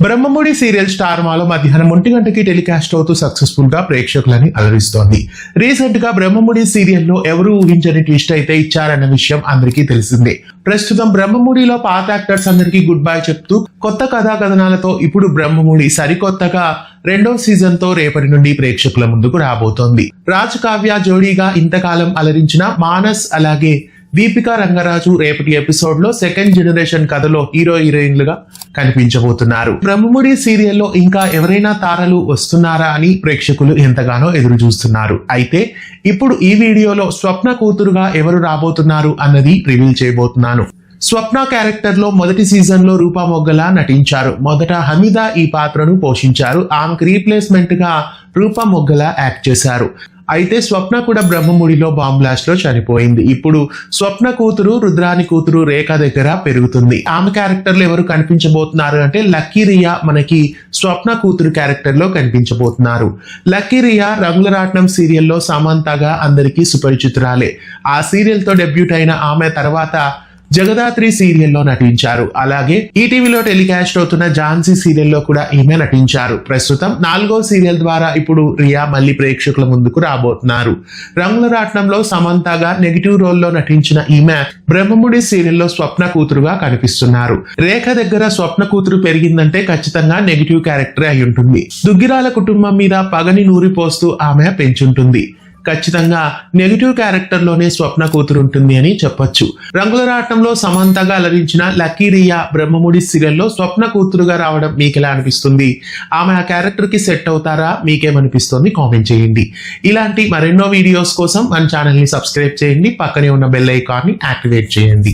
Brahmamudi serial star మాలో మధ్యాహ్నం 1 గంటకి టెలికాస్ట్ అవుతూ సక్సెస్ఫుల్ గా ప్రేక్షకులని అలరిస్తోంది. రీసెంట్ గా బ్రహ్మముడి సీరియల్లో ఎవరు ఊహించని ట్విస్ట్ అయితే ఇచ్చారన్న విషయం అందరికీ తెలిసిందే. ప్రస్తుతం బ్రహ్మముడిలో పాత యాక్టర్స్ అందరికీ గుడ్ బై చెప్తూ కొత్త కథా కథనాలతో ఇప్పుడు బ్రహ్మముడి సరికొత్తగా 2వ సీజన్ తో రేపటి నుండి ప్రేక్షకుల ముందుకు రాబోతోంది. రాజ్ కావ్య జోడీగా ఇంతకాలం అలరించిన మానస్ అలాగే దీపికా రంగరాజు రేపటి ఎపిసోడ్ లో సెకండ్ జనరేషన్ కథలో హీరోయిన్లుగా కనిపించబోతున్నారు. బ్రహ్మముడి సీరియల్లో ఇంకా ఎవరైనా తారలు వస్తున్నారా అని ప్రేక్షకులు ఎంతగానో ఎదురు చూస్తున్నారు. అయితే ఇప్పుడు ఈ వీడియోలో స్వప్న కూతురుగా ఎవరు రాబోతున్నారు అన్నది రివీల్ చేయబోతున్నాను. స్వప్న క్యారెక్టర్ లో మొదటి సీజన్ లో రూపా మొగ్గల నటించారు. మొదట హమీద ఈ పాత్రను పోషించారు. ఆమెకు రీప్లేస్మెంట్ గా రూపా మొగ్గల యాక్ట్ చేశారు. అయితే స్వప్న కూడా బ్రహ్మముడిలో బాంబ్ బ్లాస్ట్ లో చనిపోయింది. ఇప్పుడు స్వప్న కూతురు రుద్రాని కూతురు రేఖ దగ్గర పెరుగుతుంది. ఆమె క్యారెక్టర్ లో ఎవరు కనిపించబోతున్నారు అంటే లక్కీ రియా మనకి స్వప్న కూతురు క్యారెక్టర్ లో కనిపించబోతున్నారు. లక్కీ రియా రంగులరాట్నం సీరియల్లో సమంతగా అందరికీ సుపరిచితురాలే. ఆ సీరియల్ తో డెబ్యూట్ అయిన ఆమె తర్వాత జగదాత్రి సీరియల్లో నటించారు. అలాగే ఈటీవీలో టెలికాస్ట్ అవుతున్న ఝాన్సీ సీరియల్లో కూడా ఈమె నటించారు. ప్రస్తుతం 4వ సీరియల్ ద్వారా ఇప్పుడు రియా మళ్ళీ ప్రేక్షకుల ముందుకు రాబోతున్నారు. రంగుల రాట్నంలో సమంతగా నెగిటివ్ రోల్లో నటించిన ఈమె బ్రహ్మముడి సీరియల్లో స్వప్న కూతురుగా కనిపిస్తున్నారు. రేఖ దగ్గర స్వప్న కూతురు పెరిగిందంటే ఖచ్చితంగా నెగిటివ్ క్యారెక్టర్ అయి ఉంటుంది. దుగ్గిరాల కుటుంబం మీద పగని నూరిపోస్తూ ఆమె పెంచుంటుంది. ఖచ్చితంగా నెగిటివ్ క్యారెక్టర్ లోనే స్వప్న కూతురు ఉంటుంది అని చెప్పొచ్చు. రంగుల రాటంలో సమంతగా అలరించిన లక్కీ రియా బ్రహ్మముడి సీరియల్లో స్వప్న కూతురుగా రావడం మీకెలా అనిపిస్తుంది? ఆమె ఆ క్యారెక్టర్ కి సెట్ అవుతారా? మీకేమనిపిస్తుంది? కామెంట్ చేయండి. ఇలాంటి మరెన్నో వీడియోస్ కోసం మన ఛానల్ ని సబ్స్క్రైబ్ చేయండి. పక్కనే ఉన్న బెల్ ఐకాన్ ని యాక్టివేట్ చేయండి.